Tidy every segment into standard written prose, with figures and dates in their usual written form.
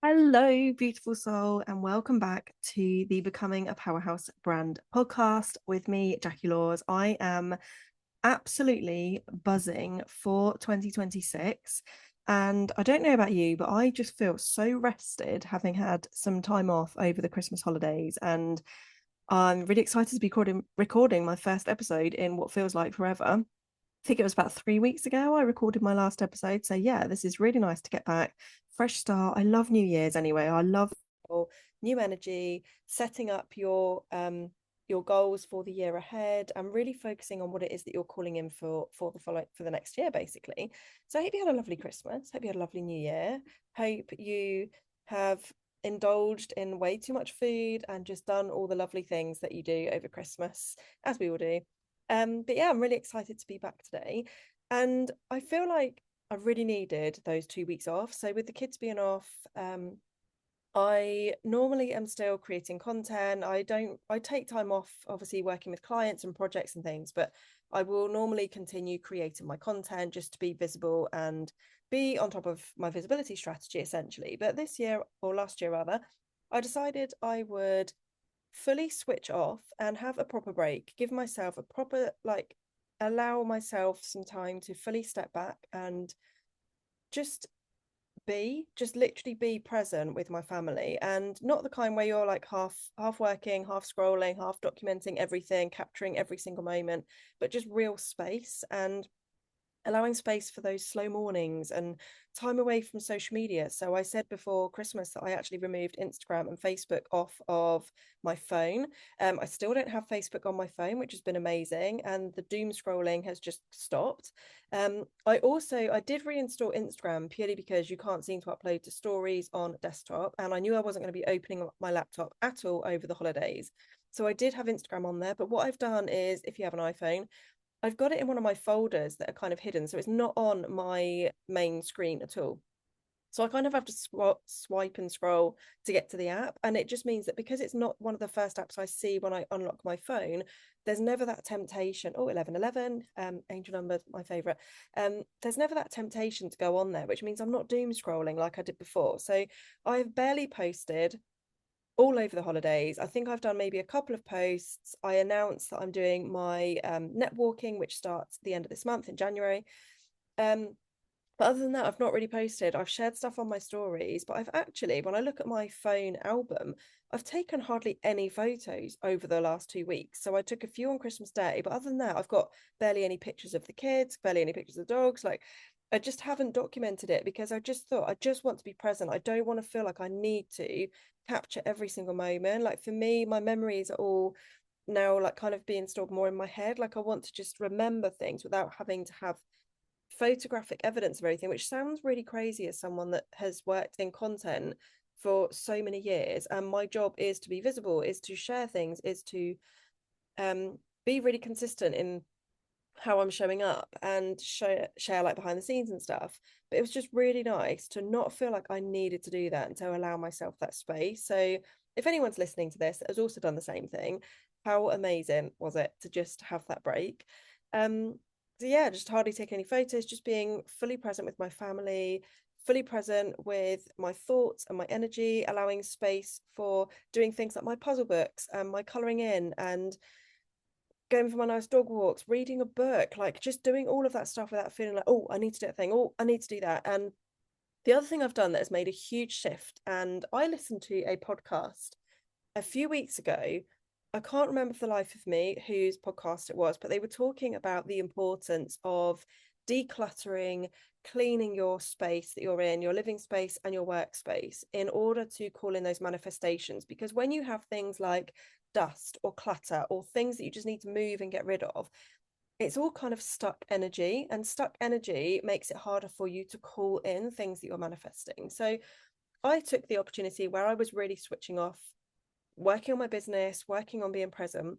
Hello, beautiful soul, and welcome back to the Becoming a Powerhouse Brand podcast with me, Jackie Laws. I am absolutely buzzing for 2026. And I don't know about you, but I just feel so rested having had some time off over the Christmas holidays. And I'm really excited to be recording my first episode in what feels like forever. I think it was about 3 weeks ago I recorded my last episode. So yeah, this is really nice to get back. Fresh start. I love New Year's anyway. I love new energy, setting up your goals for the year ahead and really focusing on what it is that you're calling in for the next year, basically. So I hope you had a lovely Christmas. Hope you had a lovely New Year. Hope you have indulged in way too much food and just done all the lovely things that you do over Christmas, as we all do. But yeah, I'm really excited to be back today. And I feel like I really needed those 2 weeks off. So with the kids being off, I normally am still creating content. I take time off, obviously working with clients and projects and things, but I will normally continue creating my content just to be visible and be on top of my visibility strategy essentially. But this year, or last year rather, I decided I would fully switch off and have a proper break, give myself a proper, like, allow myself some time to fully step back and just just literally be present with my family, and not the kind where you're like half working, half scrolling, half documenting everything, capturing every single moment, but just real space and allowing space for those slow mornings and time away from social media. So I said before Christmas that I actually removed Instagram and Facebook off of my phone. I still don't have Facebook on my phone, which has been amazing, and the doom scrolling has just stopped. I did reinstall Instagram purely because you can't seem to upload to stories on desktop, and I knew I wasn't going to be opening up my laptop at all over the holidays. So I did have Instagram on there, but what I've done is, if you have an iPhone, I've got it in one of my folders that are kind of hidden, so it's not on my main screen at all. So I kind of have to swipe and scroll to get to the app. And it just means that because it's not one of the first apps I see when I unlock my phone, there's never that temptation. Oh, 1111, angel number, my favorite. There's never that temptation to go on there, which means I'm not doom scrolling like I did before. So I've barely posted all over the holidays. I think I've done maybe a couple of posts. I announced that I'm doing my networking, which starts at the end of this month in January. Um, but other than that, I've not really posted. I've shared stuff on my stories, but I've actually, when I look at my phone album, I've taken hardly any photos over the last 2 weeks. So I took a few on Christmas Day, but other than that, I've got barely any pictures of the kids, barely any pictures of the dogs. Like, I just haven't documented it because I just thought I just want to be present. I don't want to feel like I need to capture every single moment. Like, for me, my memories are all now like kind of being stored more in my head. Like, I want to just remember things without having to have photographic evidence of everything, which sounds really crazy as someone that has worked in content for so many years. And my job is to be visible, is to share things, is to be really consistent in how I'm showing up and share like behind the scenes and stuff. But it was just really nice to not feel like I needed to do that and to allow myself that space. So if anyone's listening to this that has also done the same thing, how amazing was it to just have that break? So yeah, just hardly taking any photos, just being fully present with my family, fully present with my thoughts and my energy, allowing space for doing things like my puzzle books and my colouring in and going for my nice dog walks, reading a book, like just doing all of that stuff without feeling like, oh, I need to do that thing. Oh, I need to do that. And the other thing I've done that has made a huge shift, and I listened to a podcast a few weeks ago. I can't remember for the life of me whose podcast it was, but they were talking about the importance of decluttering, cleaning your space that you're in, your living space and your workspace, in order to call in those manifestations. Because when you have things like dust or clutter or things that you just need to move and get rid of, it's all kind of stuck energy, and stuck energy makes it harder for you to call in things that you're manifesting. So I took the opportunity where I was really switching off, working on my business, working on being present,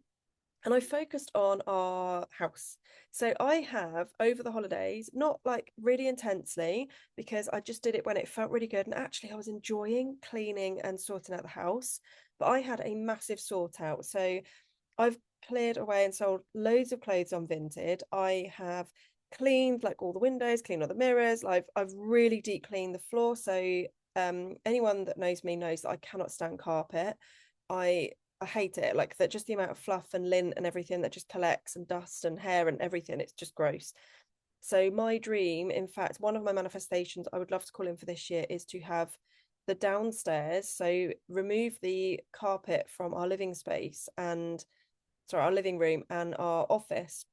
and I focused on our house. So I have, over the holidays, not like really intensely, because I just did it when it felt really good. And actually, I was enjoying cleaning and sorting out the house, but I had a massive sort out. So I've cleared away and sold loads of clothes on Vinted. I have cleaned like all the windows, cleaned all the mirrors. I've really deep cleaned the floor. So Anyone that knows me knows that I cannot stand carpet. I I hate it. Like that, just the amount of fluff and lint and everything that just collects, and dust and hair and everything. It's just gross. So my dream, in fact, one of my manifestations I would love to call in for this year is to have the downstairs. So remove the carpet from our living space and sorry, our living room and our office.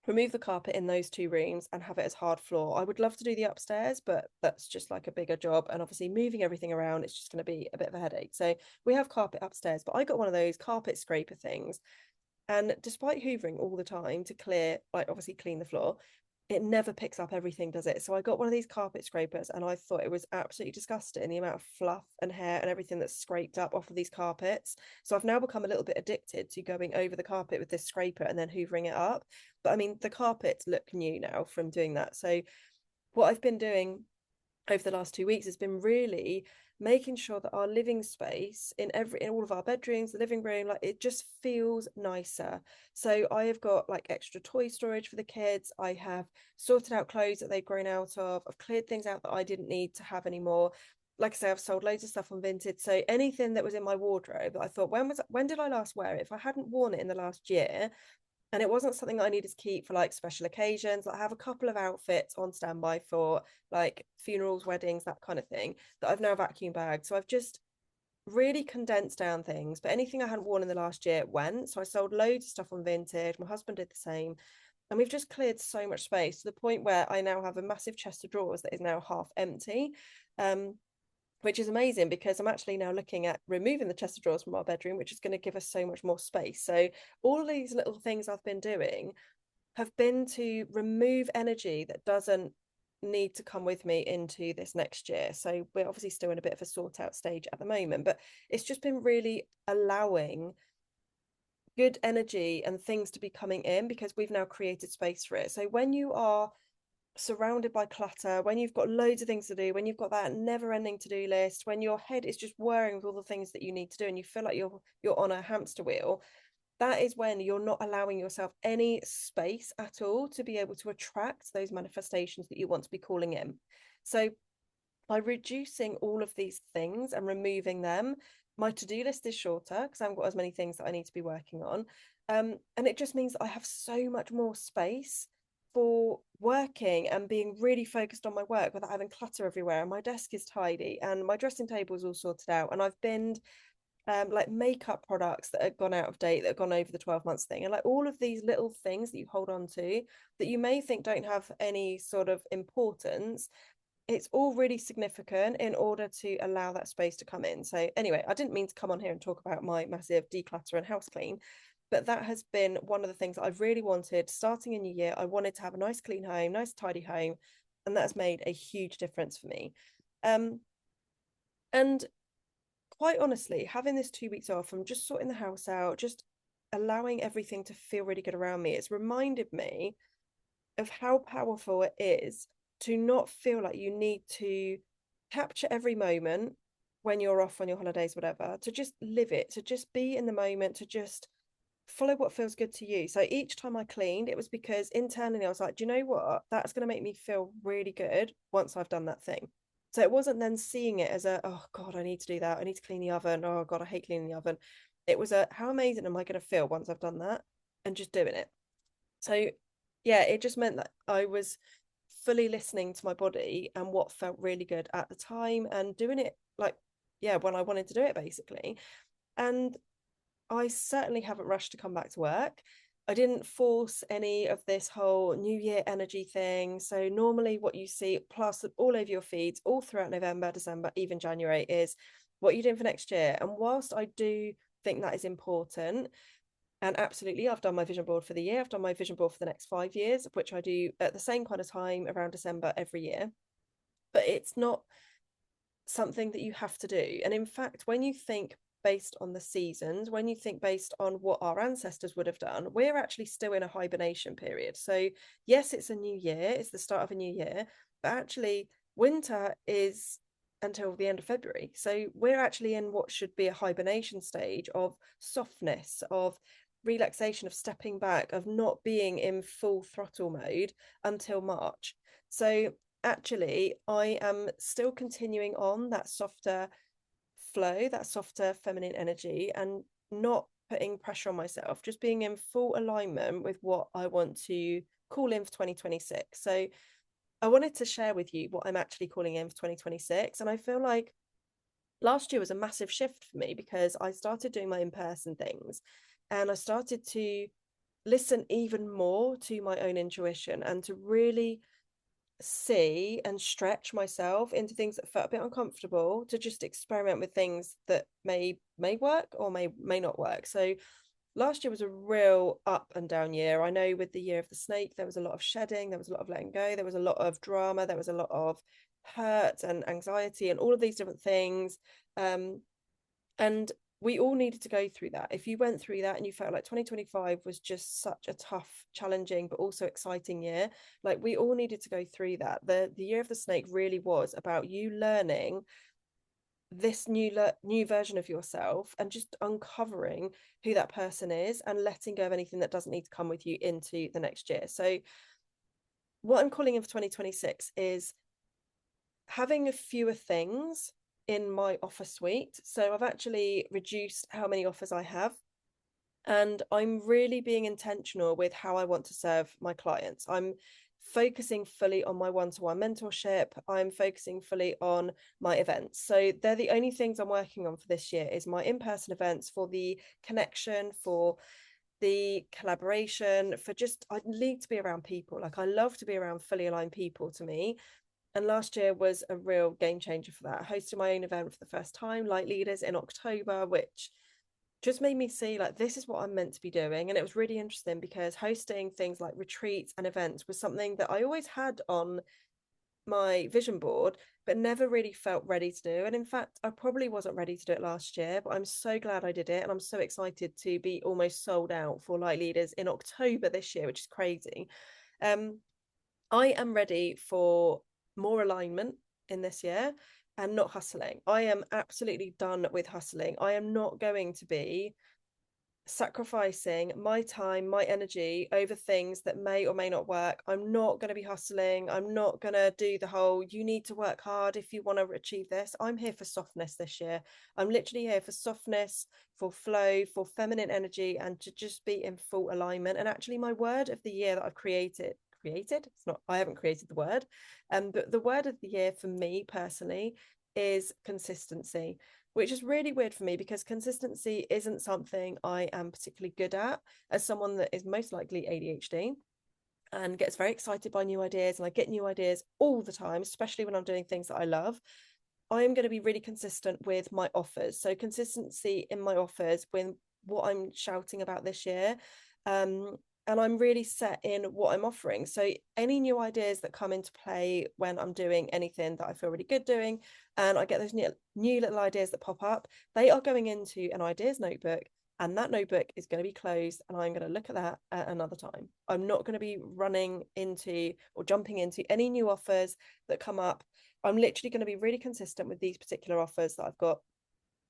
Remove the carpet in those two rooms and have it as hard floor. I would love to do the upstairs, but that's just like a bigger job. And obviously moving everything around, it's just going to be a bit of a headache. So we have carpet upstairs, but I got one of those carpet scraper things. And despite hoovering all the time to clear, like obviously clean the floor, it never picks up everything, does it? So I got one of these carpet scrapers and I thought it was absolutely disgusting, the amount of fluff and hair and everything that's scraped up off of these carpets. So I've now become a little bit addicted to going over the carpet with this scraper and then hoovering it up. But I mean, the carpets look new now from doing that. So what I've been doing over the last 2 weeks has been really making sure that our living space in all of our bedrooms, the living room, like it just feels nicer. So I have got like extra toy storage for the kids. I have sorted out clothes that they've grown out of. I've cleared things out that I didn't need to have anymore. Like I say, I've sold loads of stuff on Vinted. So anything that was in my wardrobe, I thought, when did I last wear it? If I hadn't worn it in the last year, and it wasn't something I needed to keep for like special occasions. Like I have a couple of outfits on standby for like funerals, weddings, that kind of thing that I've now vacuum bagged. So I've just really condensed down things, but anything I hadn't worn in the last year went. So I sold loads of stuff on Vinted. My husband did the same. And we've just cleared so much space to the point where I now have a massive chest of drawers that is now half empty. Which is amazing because I'm actually now looking at removing the chest of drawers from our bedroom, which is going to give us so much more space. So all of these little things I've been doing have been to remove energy that doesn't need to come with me into this next year. So we're obviously still in a bit of a sort out stage at the moment, but it's just been really allowing good energy and things to be coming in because we've now created space for it. So when you are surrounded by clutter, when you've got loads of things to do, when you've got that never-ending to-do list, when your head is just whirring with all the things that you need to do and you feel like you're on a hamster wheel, that is when you're not allowing yourself any space at all to be able to attract those manifestations that you want to be calling in. So by reducing all of these things and removing them, my to-do list is shorter because I haven't got as many things that I need to be working on. And it just means that I have so much more space for working and being really focused on my work without having clutter everywhere. And my desk is tidy and my dressing table is all sorted out. And I've binned like makeup products that have gone out of date, that have gone over the 12 months thing. And like all of these little things that you hold on to that you may think don't have any sort of importance, it's all really significant in order to allow that space to come in. So anyway, I didn't mean to come on here and talk about my massive declutter and house clean, but that has been one of the things that I've really wanted starting a new year. I wanted to have a nice clean home, nice tidy home, and that's made a huge difference for me. And quite honestly, having this 2 weeks off and just sorting the house out, just allowing everything to feel really good around me, it's reminded me of how powerful it is to not feel like you need to capture every moment when you're off on your holidays, whatever, to just live it, to just be in the moment, to just follow what feels good to you. So each time I cleaned, it was because internally I was like, do you know what? That's going to make me feel really good once I've done that thing. So it wasn't then seeing it as a, oh God, I need to do that. I need to clean the oven. Oh God, I hate cleaning the oven. It was a, how amazing am I going to feel once I've done that? And just doing it. So yeah, it just meant that I was fully listening to my body and what felt really good at the time and doing it like, yeah, when I wanted to do it basically. And I certainly haven't rushed to come back to work. I didn't force any of this whole New Year energy thing. So normally what you see plastered all over your feeds all throughout November, December, even January is what you're doing for next year. And whilst I do think that is important, and absolutely, I've done my vision board for the year. I've done my vision board for the next 5 years, which I do at the same kind of time around December every year. But it's not something that you have to do. And in fact, when you think based on the seasons, when you think based on what our ancestors would have done, we're actually still in a hibernation period. So, yes, it's a new year, it's the start of a new year, but actually, winter is until the end of February. So, we're actually in what should be a hibernation stage of softness, of relaxation, of stepping back, of not being in full throttle mode until March. So actually, I am still continuing on that softer flow, that softer feminine energy, and not putting pressure on myself, just being in full alignment with what I want to call in for 2026. So I wanted to share with you what I'm actually calling in for 2026. And I feel like last year was a massive shift for me because I started doing my in-person things and I started to listen even more to my own intuition and to really see and stretch myself into things that felt a bit uncomfortable, to just experiment with things that may work or may not work. So last year was a real up and down year. I know with the year of the snake, there was a lot of shedding, there was a lot of letting go, there was a lot of drama, there was a lot of hurt and anxiety and all of these different things. And we all needed to go through that. If you went through that and you felt like 2025 was just such a tough, challenging, but also exciting year, like we all needed to go through that. The year of the snake really was about you learning this new version of yourself and just uncovering who that person is and letting go of anything that doesn't need to come with you into the next year. So what I'm calling in for 2026 is having fewer things in my offer suite. So I've actually reduced how many offers I have. And I'm really being intentional with how I want to serve my clients. I'm focusing fully on my one-to-one mentorship. I'm focusing fully on my events. So they're the only things I'm working on for this year is my in-person events, for the connection, for the collaboration, for just, I need to be around people. Like I love to be around fully aligned people to me. And last year was a real game changer for that. I hosted my own event for the first time, Light Leaders, in October, which just made me see like this is what I'm meant to be doing. And it was really interesting because hosting things like retreats and events was something that I always had on my vision board, but never really felt ready to do. And in fact, I probably wasn't ready to do it last year, but I'm so glad I did it. And I'm so excited to be almost sold out for Light Leaders in October this year, which is crazy. I am ready for more alignment in this year and not hustling. I am absolutely done with hustling. I am not going to be sacrificing my time, my energy over things that may or may not work. I'm not going to be hustling. I'm not going to do the whole, you need to work hard if you want to achieve this. I'm here for softness this year. I'm literally here for softness, for flow, for feminine energy, and to just be in full alignment. And actually, my word of the year that I've created, it's not, I haven't created the word, but the word of the year for me personally is consistency, which is really weird for me because consistency isn't something I am particularly good at as someone that is most likely ADHD and gets very excited by new ideas. And I get new ideas all the time, especially when I'm doing things that I love. I am going to be really consistent with my offers. So consistency in my offers when what I'm shouting about this year. And I'm really set in what I'm offering. So any new ideas that come into play when I'm doing anything that I feel really good doing, and I get those new little ideas that pop up, they are going into an ideas notebook, and that notebook is going to be closed, and I'm going to look at that at another time. I'm not going to be running into or jumping into any new offers that come up. I'm literally going to be really consistent with these particular offers that I've got.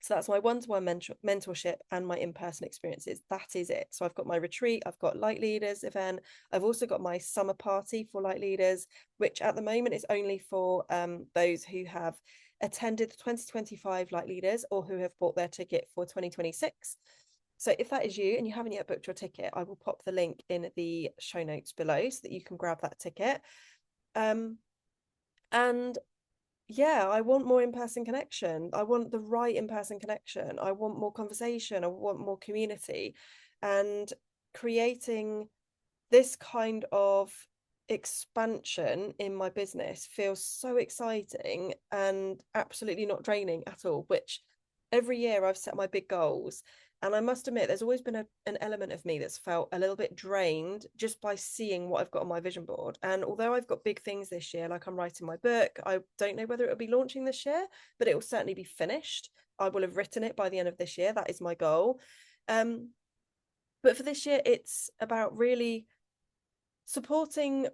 So that's my one-to-one mentorship and my in-person experiences. That is it. So I've got my retreat, I've got Light Leaders event. I've also got my summer party for Light Leaders, which at the moment is only for those who have attended the 2025 Light Leaders or who have bought their ticket for 2026. So if that is you and you haven't yet booked your ticket, I will pop the link in the show notes below so that you can grab that ticket. And yeah, I want more in-person connection. I want the right in-person connection. I want more conversation. I want more community. And creating this kind of expansion in my business feels so exciting and absolutely not draining at all, which every year I've set my big goals. And I must admit, there's always been an element of me that's felt a little bit drained just by seeing what I've got on my vision board. And although I've got big things this year, like I'm writing my book, I don't know whether it'll be launching this year, but it will certainly be finished. I will have written it by the end of this year. That is my goal. But for this year, it's about really supporting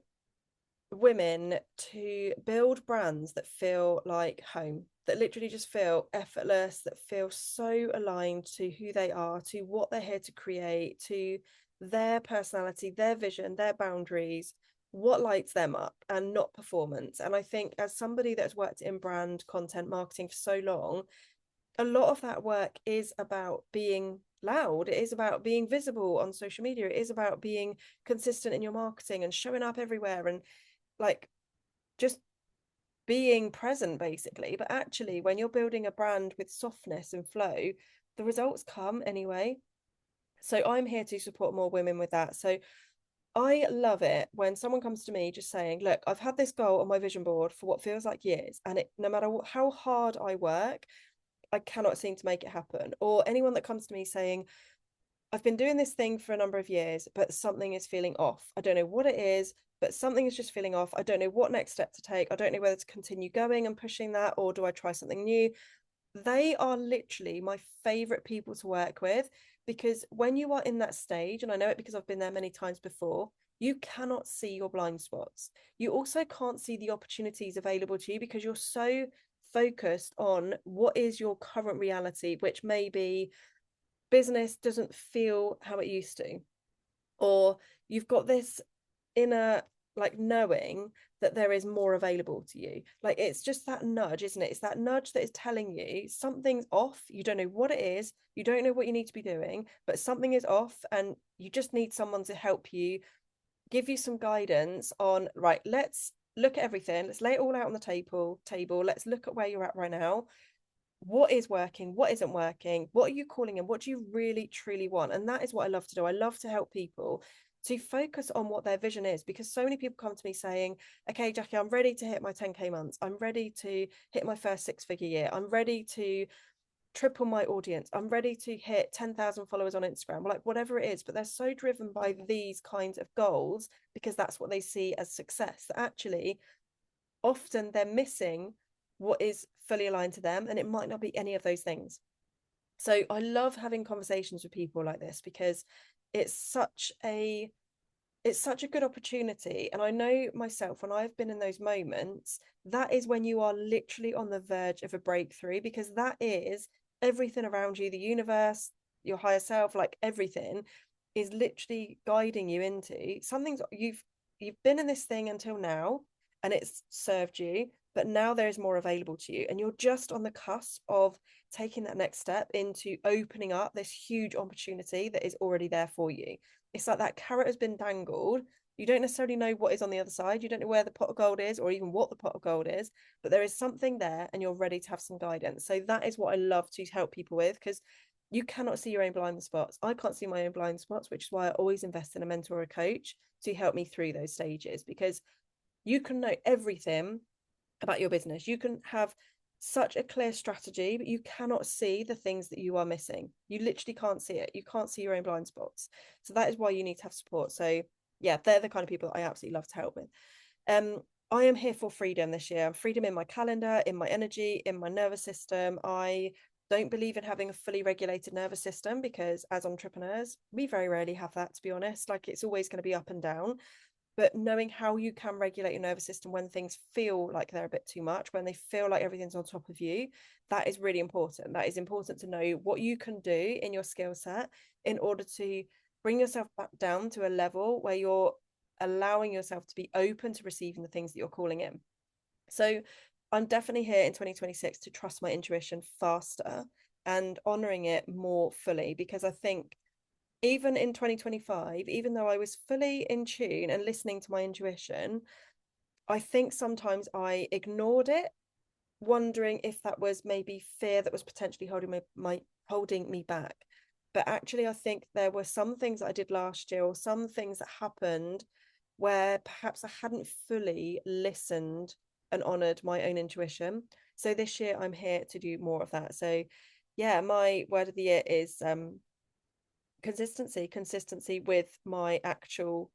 women to build brands that feel like home, that literally just feel effortless, that feel so aligned to who they are, to what they're here to create, to their personality, their vision, their boundaries, what lights them up and not performance. And I think as somebody that's worked in brand content marketing for so long, a lot of that work is about being loud. It is about being visible on social media. It is about being consistent in your marketing and showing up everywhere and like just being present basically. But actually, when you're building a brand with softness and flow, the results come anyway. So I'm here to support more women with that. So I love it when someone comes to me just saying, look, I've had this goal on my vision board for what feels like years, and it, no matter how hard I work, I cannot seem to make it happen. Or anyone that comes to me saying, I've been doing this thing for a number of years, but something is feeling off. I don't know what it is, but something is just feeling off. I don't know what next step to take. I don't know whether to continue going and pushing that, or do I try something new? They are literally my favorite people to work with, because when you are in that stage, and I know it because I've been there many times before, you cannot see your blind spots. You also can't see the opportunities available to you because you're so focused on what is your current reality, which may be business doesn't feel how it used to, or you've got this inner like knowing that there is more available to you. Like it's just that nudge, isn't it? It's that nudge that is telling you something's off. You don't know what it is, you don't know what you need to be doing, but something is off, and you just need someone to help you, give you some guidance on, right, let's look at everything, let's lay it all out on the table, let's look at where you're at right now. What is working, what isn't working, what are you calling in, what do you really truly want? And that is what I love to do. I love to help people to focus on what their vision is, because so many people come to me saying, okay, Jackie, I'm ready to hit my 10k months, I'm ready to hit my first 6-figure year, I'm ready to triple my audience, I'm ready to hit 10,000 followers on Instagram, like whatever it is. But they're so driven by these kinds of goals because that's what they see as success, that actually often they're missing what is fully aligned to them, and it might not be any of those things. So I love having conversations with people like this because it's such a good opportunity. And I know myself, when I've been in those moments, that is when you are literally on the verge of a breakthrough, because that is everything around you, the universe, your higher self, like everything is literally guiding you into something. You've been in this thing until now and it's served you, but now there is more available to you, and you're just on the cusp of taking that next step into opening up this huge opportunity that is already there for you. It's like that carrot has been dangled. You don't necessarily know what is on the other side. You don't know where the pot of gold is or even what the pot of gold is, but there is something there and you're ready to have some guidance. So that is what I love to help people with, because you cannot see your own blind spots. I can't see my own blind spots, which is why I always invest in a mentor or a coach to help me through those stages, because you can know everything about your business. You can have such a clear strategy, but you cannot see the things that you are missing. You literally can't see it. You can't see your own blind spots. So that is why you need to have support. So yeah, they're the kind of people that I absolutely love to help with. I am here for freedom this year. Freedom in my calendar, in my energy, in my nervous system. I don't believe in having a fully regulated nervous system, because as entrepreneurs, we very rarely have that, to be honest. Like it's always going to be up and down. But knowing how you can regulate your nervous system when things feel like they're a bit too much, when they feel like everything's on top of you, that is really important. That is important to know what you can do in your skill set in order to bring yourself back down to a level where you're allowing yourself to be open to receiving the things that you're calling in. So I'm definitely here in 2026 to trust my intuition faster and honoring it more fully, because I think even in 2025, even though I was fully in tune and listening to my intuition, I think sometimes I ignored it, wondering if that was maybe fear that was potentially holding me back. But actually, I think there were some things that I did last year, or some things that happened where perhaps I hadn't fully listened and honored my own intuition. So this year I'm here to do more of that. So yeah, my word of the year is consistency with my actual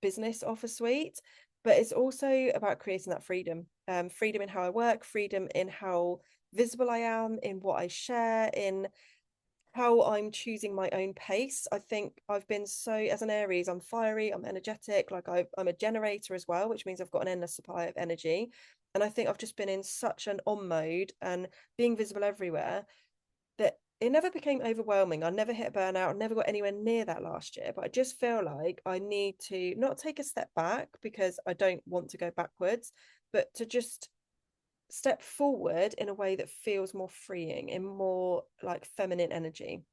business offer suite. But it's also about creating that freedom, freedom in how I work, freedom in how visible I am, in what I share, in how I'm choosing my own pace. I think I've been so, as an Aries, I'm fiery, I'm energetic, like I'm a generator as well, which means I've got an endless supply of energy. And I think I've just been in such an on mode and being visible everywhere, that it never became overwhelming. I never hit burnout. I never got anywhere near that last year. But I just feel like I need to not take a step back because I don't want to go backwards, but to just step forward in a way that feels more freeing, in more like feminine energy,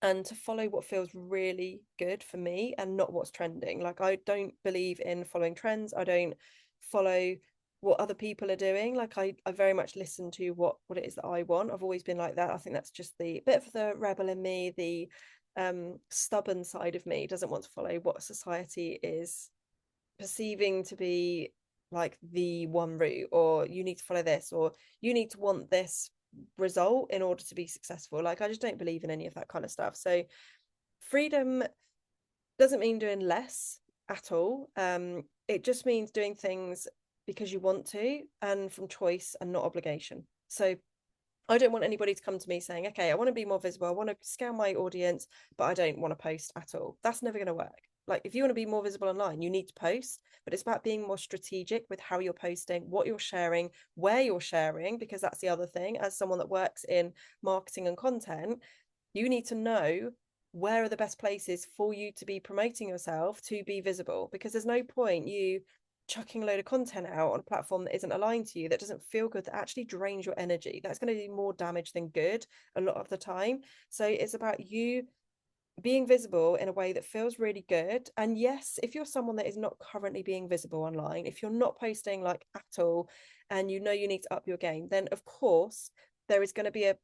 and to follow what feels really good for me and not what's trending. Like, I don't believe in following trends. I don't follow what other people are doing. Like, I very much listen to what it is that I want. I've always been like that. I think that's just the bit of the rebel in me, the stubborn side of me doesn't want to follow what society is perceiving to be like the one route, or you need to follow this, or you need to want this result in order to be successful. Like, I just don't believe in any of that kind of stuff. So freedom doesn't mean doing less at all. It just means doing things because you want to, and from choice and not obligation. So I don't want anybody to come to me saying, okay, I want to be more visible, I want to scale my audience, but I don't want to post at all. That's never going to work. Like, if you want to be more visible online, you need to post, but it's about being more strategic with how you're posting, what you're sharing, where you're sharing, because that's the other thing. As someone that works in marketing and content, you need to know where are the best places for you to be promoting yourself to be visible, because there's no point you chucking a load of content out on a platform that isn't aligned to you, that doesn't feel good, that actually drains your energy. That's going to do more damage than good a lot of the time. So it's about you being visible in a way that feels really good. And yes, if you're someone that is not currently being visible online, if you're not posting like at all, and you know you need to up your game, then of course there is going to be a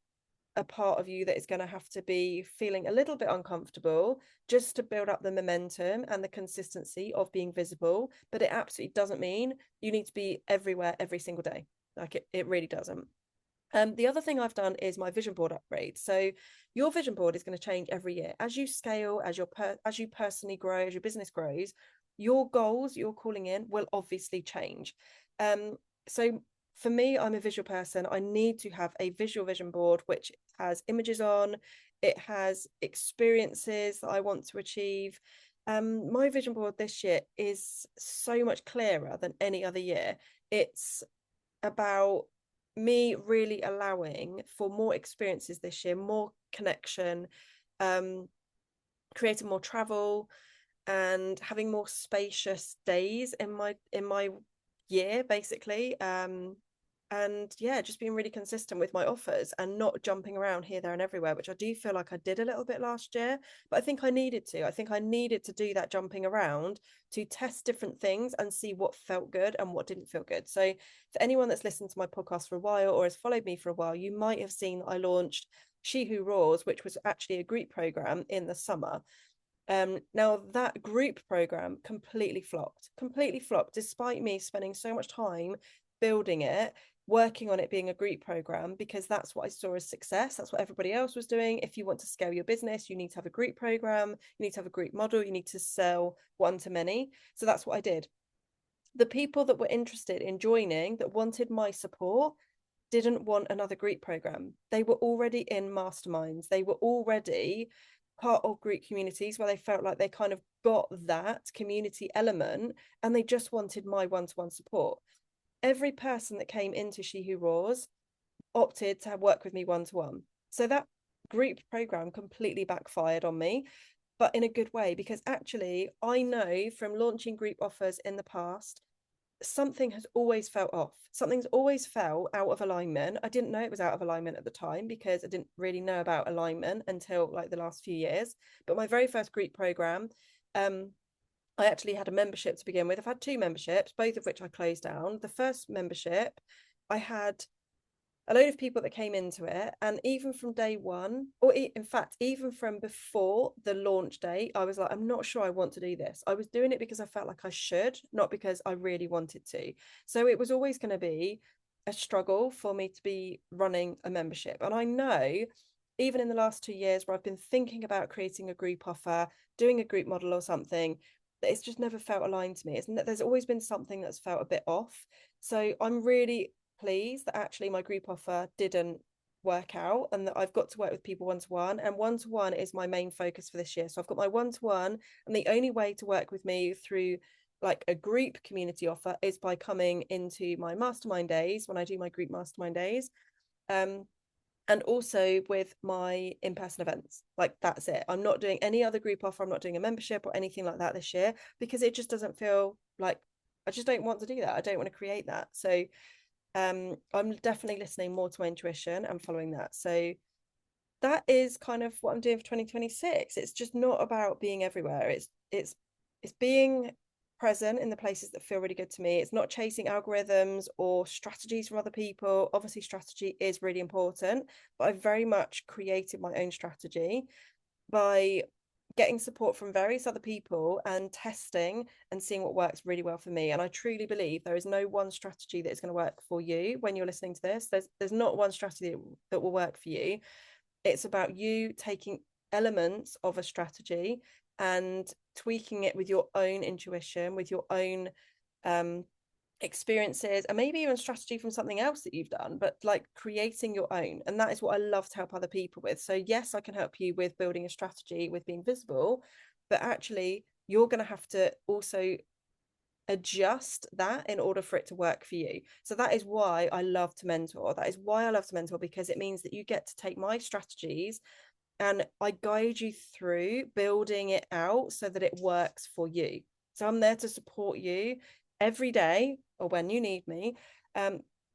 part of you that is going to have to be feeling a little bit uncomfortable just to build up the momentum and the consistency of being visible. But it absolutely doesn't mean you need to be everywhere every single day. Like, it really doesn't. The other thing I've done is my vision board upgrade. So your vision board is going to change every year as you scale, as you personally grow, as your business grows. Your goals you're calling in will obviously change. So for me, I'm a visual person. I need to have a visual vision board which has images on, it has experiences that I want to achieve. My vision board this year is so much clearer than any other year. It's about me really allowing for more experiences this year, more connection, creating more travel, and having more spacious days in my year, basically. And yeah, just being really consistent with my offers and not jumping around here, there, and everywhere, which I do feel like I did a little bit last year. But I think I needed to. I think I needed to do that jumping around to test different things and see what felt good and what didn't feel good. So for anyone that's listened to my podcast for a while or has followed me for a while, you might have seen that I launched She Who Roars, which was actually a group program in the summer. Now that group program completely flopped, despite me spending so much time building it, working on it being a group program, because that's what I saw as success. That's what everybody else was doing. If you want to scale your business, you need to have a group program, you need to have a group model, you need to sell one to many. So that's what I did. The people that were interested in joining, that wanted my support, didn't want another group program. They were already in masterminds. They were already part of group communities where they felt like they kind of got that community element, and they just wanted my one-to-one support. Every person that came into She Who Roars opted to work with me one-to-one. So that group program completely backfired on me, but in a good way, because actually I know from launching group offers in the past, something has always felt off. Something's always felt out of alignment. I didn't know it was out of alignment at the time because I didn't really know about alignment until like the last few years. But my very first group program, I actually had a membership to begin with. I've had two memberships, both of which I closed down. The first membership, I had a load of people that came into it, and even from day one, or in fact even from before the launch date, I was like, I'm not sure I want to do this. I was doing it because I felt like I should, not because I really wanted to. So it was always going to be a struggle for me to be running a membership. And I know even in the last 2 years where I've been thinking about creating a group offer, doing a group model or something, it's just never felt aligned to me. There's always been something that's felt a bit off. So I'm really pleased that actually my group offer didn't work out, and that I've got to work with people one-to-one, and one-to-one is my main focus for this year. So I've got my one-to-one, and the only way to work with me through like a group community offer is by coming into my mastermind days when I do my group mastermind days. and also with my in-person events. Like that's it. I'm not doing any other group offer. I'm not doing a membership or anything like that this year because it just doesn't feel like, I just don't want to do that. I don't want to create that. So I'm definitely listening more to my intuition and following that. So that is kind of what I'm doing for 2026. It's just not about being everywhere. It's being present in the places that feel really good to me. It's not chasing algorithms or strategies from other people. Obviously, strategy is really important, but I've very much created my own strategy by getting support from various other people and testing and seeing what works really well for me. And I truly believe there is no one strategy that is going to work for you when you're listening to this. There's not one strategy that will work for you. It's about you taking elements of a strategy and tweaking it with your own intuition, with your own experiences, and maybe even strategy from something else that you've done, but like creating your own. And that is what I love to help other people with. So yes, I can help you with building a strategy, with being visible, but actually you're going to have to also adjust that in order for it to work for you. So that is why I love to mentor. That is why I love to mentor, because it means that you get to take my strategies and I guide you through building it out so that it works for you. So I'm there to support you every day or when you need me,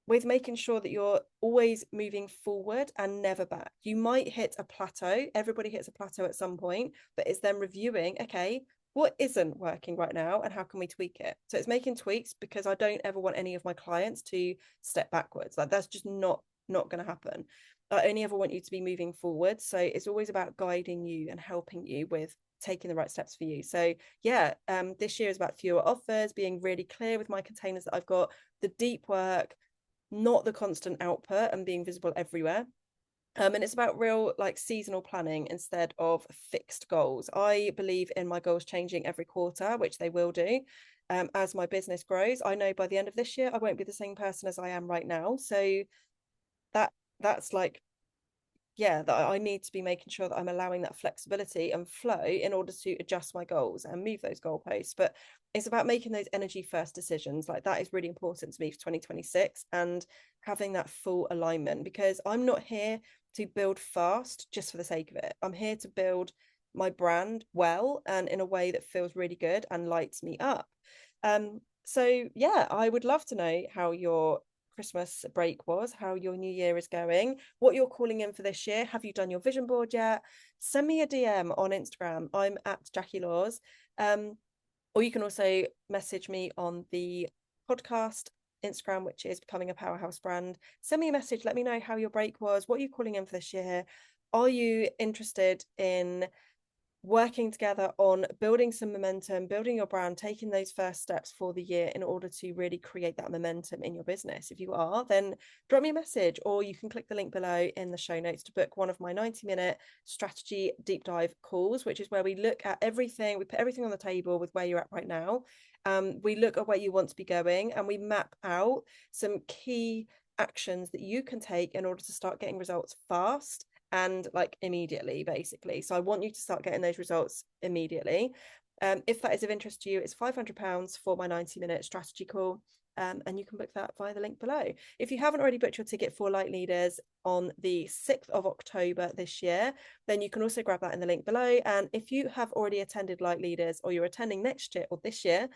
with making sure that you're always moving forward and never back. You might hit a plateau. Everybody hits a plateau at some point, but it's then reviewing, okay, what isn't working right now and how can we tweak it? So it's making tweaks, because I don't ever want any of my clients to step backwards. Like that's just not going to happen. I only ever want you to be moving forward. So it's always about guiding you and helping you with taking the right steps for you. So yeah, this year is about fewer offers, being really clear with my containers that I've got, the deep work, not the constant output, and being visible everywhere. And it's about real like seasonal planning instead of fixed goals. I believe in my goals changing every quarter, which they will do. As my business grows, I know by the end of this year I won't be the same person as I am right now. So that that's like, yeah, that I need to be making sure that I'm allowing that flexibility and flow in order to adjust my goals and move those goalposts. But it's about making those energy first decisions. Like that is really important to me for 2026, and having that full alignment, because I'm not here to build fast just for the sake of it. I'm here to build my brand well and in a way that feels really good and lights me up. So yeah, I would love to know how your Christmas break was, how your new year is going, what you're calling in for this year. Have you done your vision board yet? Send me a DM on Instagram. I'm at Jackie Laws. Or you can also message me on the podcast Instagram, which is Becoming a Powerhouse Brand. Send me a message. Let me know how your break was. What are you calling in for this year? Are you interested in working together on building some momentum, building your brand, taking those first steps for the year in order to really create that momentum in your business? If you are, then drop me a message, or you can click the link below in the show notes to book one of my 90-minute strategy deep dive calls, which is where we look at everything. We put everything on the table with where you're at right now. We look at where you want to be going, and we map out some key actions that you can take in order to start getting results fast and like immediately, basically. So I want you to start getting those results immediately. If that is of interest to you, it's £500 for my 90-minute strategy call. And you can book that via the link below. If you haven't already booked your ticket for Light Leaders on the 6th of October this year, then you can also grab that in the link below. And if you have already attended Light Leaders, or you're attending next year or this year,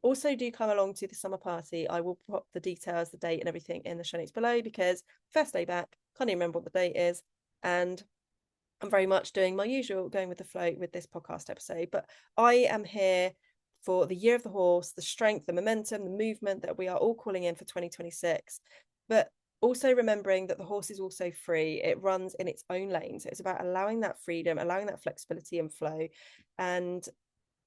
also do come along to the summer party. I will pop the details, the date and everything in the show notes below, because first day back, can't even remember what the date is. And I'm very much doing my usual, going with the flow with this podcast episode. But I am here for the year of the horse, the strength, the momentum, the movement that we are all calling in for 2026. But also remembering that the horse is also free. It runs in its own lane. So it's about allowing that freedom, allowing that flexibility and flow. And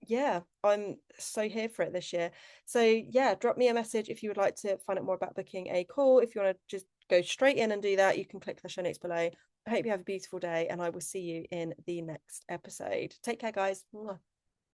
yeah, I'm so here for it this year. So yeah, drop me a message if you would like to find out more about booking a call. If you want to just go straight in and do that, you can click the show notes below. I hope you have a beautiful day, and I will see you in the next episode. Take care, guys.